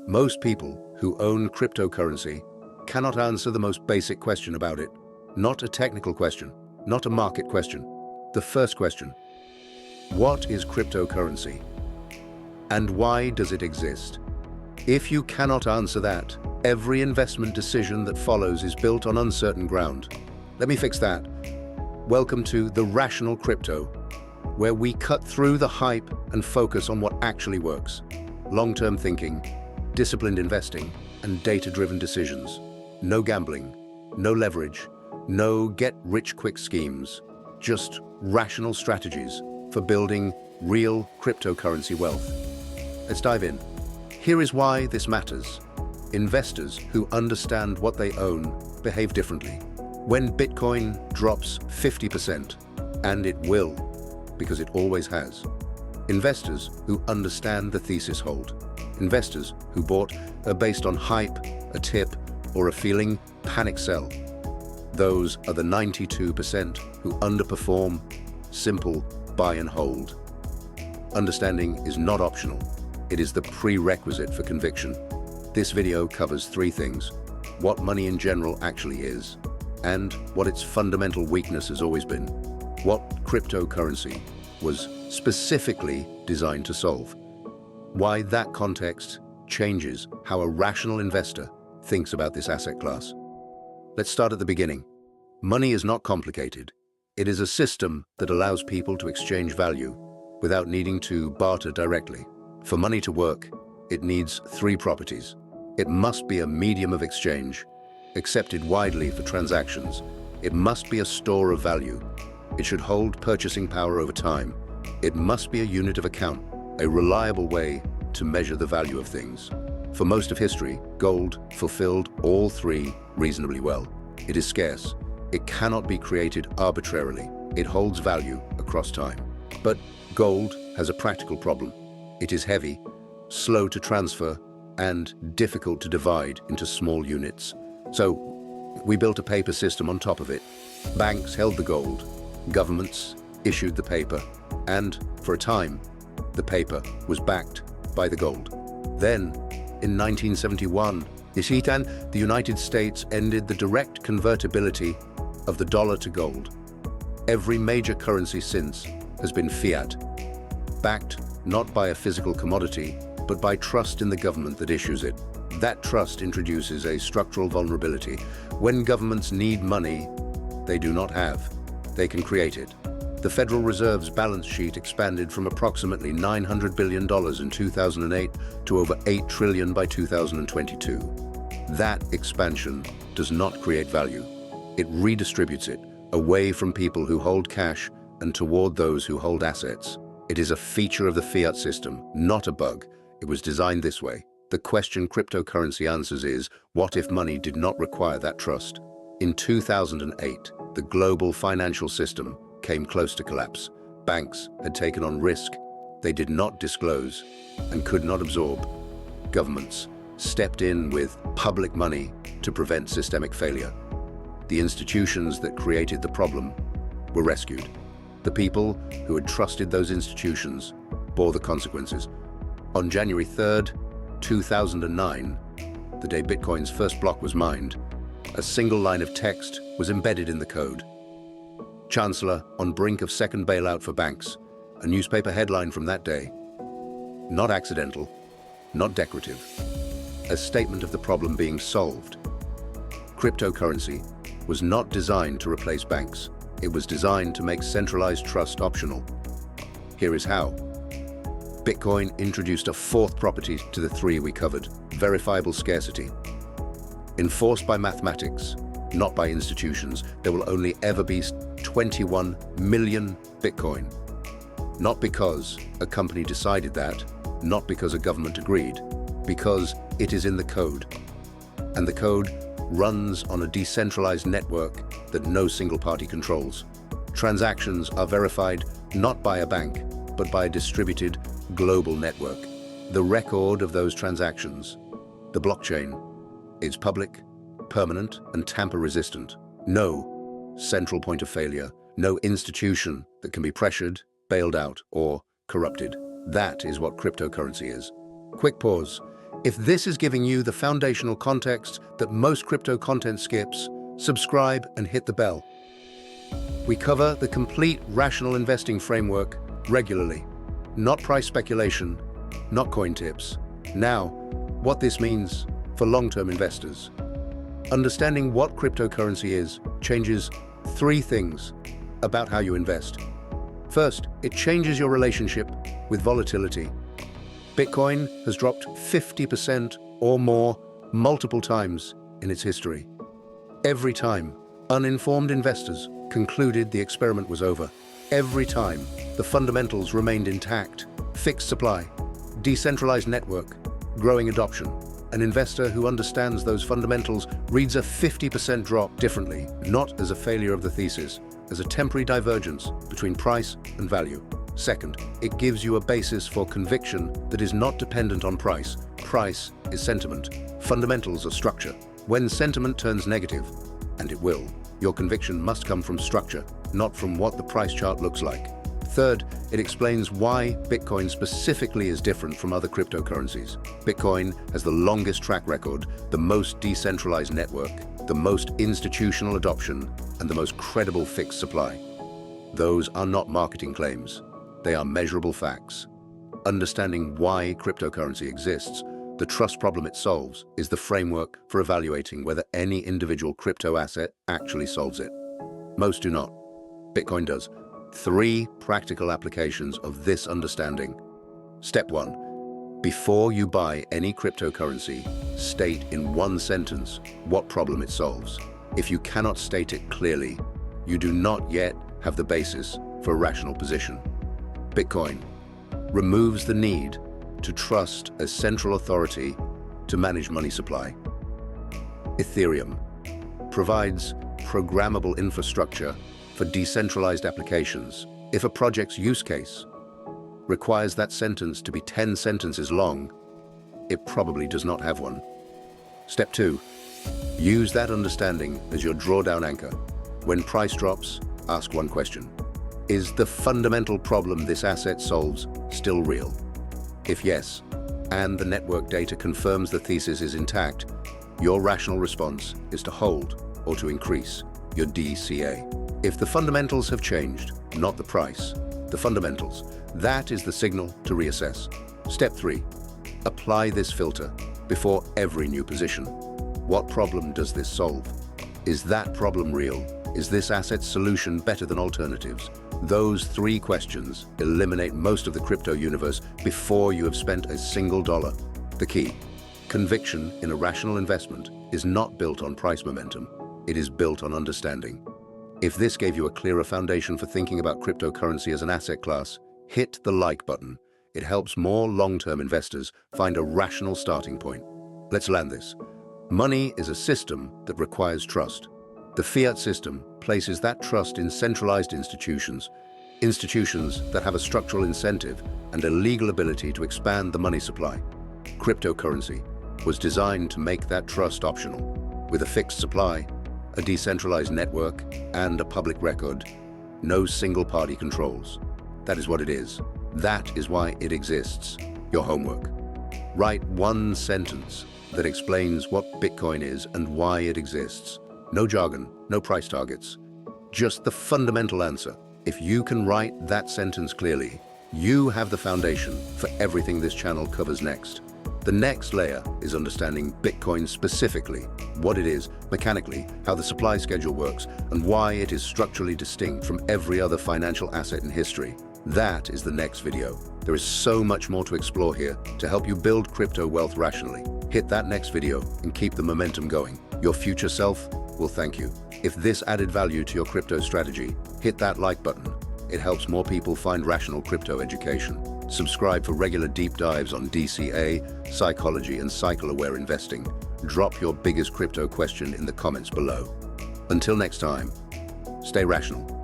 Most people who own cryptocurrency cannot answer the most basic question about it. Not a technical question, not a market question. The first question: what is cryptocurrency? And why does it exist? If you cannot answer that, every investment decision that follows is built on uncertain ground. Let me fix that. Welcome to The Rational Crypto, where we cut through the hype and focus on what actually works. Long-term thinking, disciplined investing, and data-driven decisions. No gambling, no leverage, no get-rich-quick schemes. Just rational strategies for building real cryptocurrency wealth. Let's dive in. Here is why this matters. Investors who understand what they own behave differently. When Bitcoin drops 50%, and it will, because it always has, investors who understand the thesis hold. Investors who bought based on hype, a tip, or a feeling panic sell. Those are the 92% who underperform. Simple buy and hold. Understanding is not optional. It is the prerequisite for conviction. This video covers three things: what money in general actually is, and what its fundamental weakness has always been. What cryptocurrency was specifically designed to solve. Why that context changes how a rational investor thinks about this asset class. Let's start at the beginning. Money is not complicated. It is a system that allows people to exchange value without needing to barter directly. For money to work, it needs three properties. It must be a medium of exchange, accepted widely for transactions. It must be a store of value. It should hold purchasing power over time. It must be a unit of account, a reliable way to measure the value of things. For most of history, gold fulfilled all three reasonably well. It is scarce. It cannot be created arbitrarily. It holds value across time. But gold has a practical problem. It is heavy, slow to transfer, and difficult to divide into small units. So we built a paper system on top of it. Banks held the gold, governments issued the paper, and for a time, the paper was backed by the gold. Then, in 1971, the United States ended the direct convertibility of the dollar to gold. Every major currency since has been fiat, backed not by a physical commodity, but by trust in the government that issues it. That trust introduces a structural vulnerability. When governments need money they do not have, they can create it. The Federal Reserve's balance sheet expanded from approximately $900 billion in 2008 to over $8 trillion by 2022. That expansion does not create value. It redistributes it away from people who hold cash and toward those who hold assets. It is a feature of the fiat system, not a bug. It was designed this way. The question cryptocurrency answers is, what if money did not require that trust? In 2008, the global financial system came close to collapse. Banks had taken on risk they did not disclose and could not absorb. Governments stepped in with public money to prevent systemic failure. The institutions that created the problem were rescued. The people who had trusted those institutions bore the consequences. On January 3rd, 2009, the day Bitcoin's first block was mined, a single line of text was embedded in the code. Chancellor on brink of second bailout for banks, a newspaper headline from that day. Not accidental, not decorative. A statement of the problem being solved. Cryptocurrency was not designed to replace banks. It was designed to make centralized trust optional. Here is how. Bitcoin introduced a fourth property to the three we covered: verifiable scarcity. Enforced by mathematics, not by institutions, there will only ever be 21 million Bitcoin. Not because a company decided that, not because a government agreed, because it is in the code. And the code runs on a decentralized network that no single party controls. Transactions are verified not by a bank, but by a distributed global network. The record of those transactions, the blockchain, is public, permanent, and tamper-resistant. No central point of failure, no institution that can be pressured, bailed out, or corrupted. That is what cryptocurrency is. Quick pause. If this is giving you the foundational context that most crypto content skips, subscribe and hit the bell. We cover the complete rational investing framework regularly, not price speculation, not coin tips. Now, what this means for long-term investors. Understanding what cryptocurrency is changes three things about how you invest. First, it changes your relationship with volatility. Bitcoin has dropped 50% or more multiple times in its history. Every time, uninformed investors concluded the experiment was over. Every time, the fundamentals remained intact. Fixed supply, decentralized network, growing adoption. An investor who understands those fundamentals reads a 50% drop differently, not as a failure of the thesis, as a temporary divergence between price and value. Second, it gives you a basis for conviction that is not dependent on price. Price is sentiment. Fundamentals are structure. When sentiment turns negative, and it will, your conviction must come from structure, not from what the price chart looks like. Third, it explains why Bitcoin specifically is different from other cryptocurrencies. Bitcoin has the longest track record, the most decentralized network, the most institutional adoption, and the most credible fixed supply. Those are not marketing claims. They are measurable facts. Understanding why cryptocurrency exists, the trust problem it solves, is the framework for evaluating whether any individual crypto asset actually solves it. Most do not. Bitcoin does. 3 practical applications of this understanding. Step 1. Before you buy any cryptocurrency, state in one sentence what problem it solves. If you cannot state it clearly, you do not yet have the basis for a rational position. Bitcoin removes the need to trust a central authority to manage money supply. Ethereum provides programmable infrastructure for decentralized applications. If a project's use case requires that sentence to be 10 sentences long, it probably does not have one. Step 2. Use that understanding as your drawdown anchor. When price drops, ask one question. Is the fundamental problem this asset solves still real? If yes, and the network data confirms the thesis is intact, your rational response is to hold or to increase your DCA. If the fundamentals have changed, not the price, the fundamentals, that is the signal to reassess. Step 3. Apply this filter before every new position. What problem does this solve? Is that problem real? Is this asset's solution better than alternatives? Those 3 questions eliminate most of the crypto universe before you have spent a single dollar. The key: conviction in a rational investment is not built on price momentum. It is built on understanding. If this gave you a clearer foundation for thinking about cryptocurrency as an asset class, hit the like button. It helps more long-term investors find a rational starting point. Let's land this. Money is a system that requires trust. The fiat system places that trust in centralized institutions that have a structural incentive and a legal ability to expand the money supply. Cryptocurrency was designed to make that trust optional. With a fixed supply, a decentralized network, and a public record, no single party controls. That is what it is. That is why it exists. Your homework. Write one sentence that explains what Bitcoin is and why it exists. No jargon, no price targets. Just the fundamental answer. If you can write that sentence clearly, you have the foundation for everything this channel covers next. The next layer is understanding Bitcoin specifically, what it is, mechanically, how the supply schedule works, and why it is structurally distinct from every other financial asset in history. That is the next video. There is so much more to explore here to help you build crypto wealth rationally. Hit that next video and keep the momentum going. Your future self will thank you. If this added value to your crypto strategy, hit that like button. It helps more people find rational crypto education. Subscribe for regular deep dives on DCA, psychology, and cycle-aware investing. Drop your biggest crypto question in the comments below. Until next time, stay rational.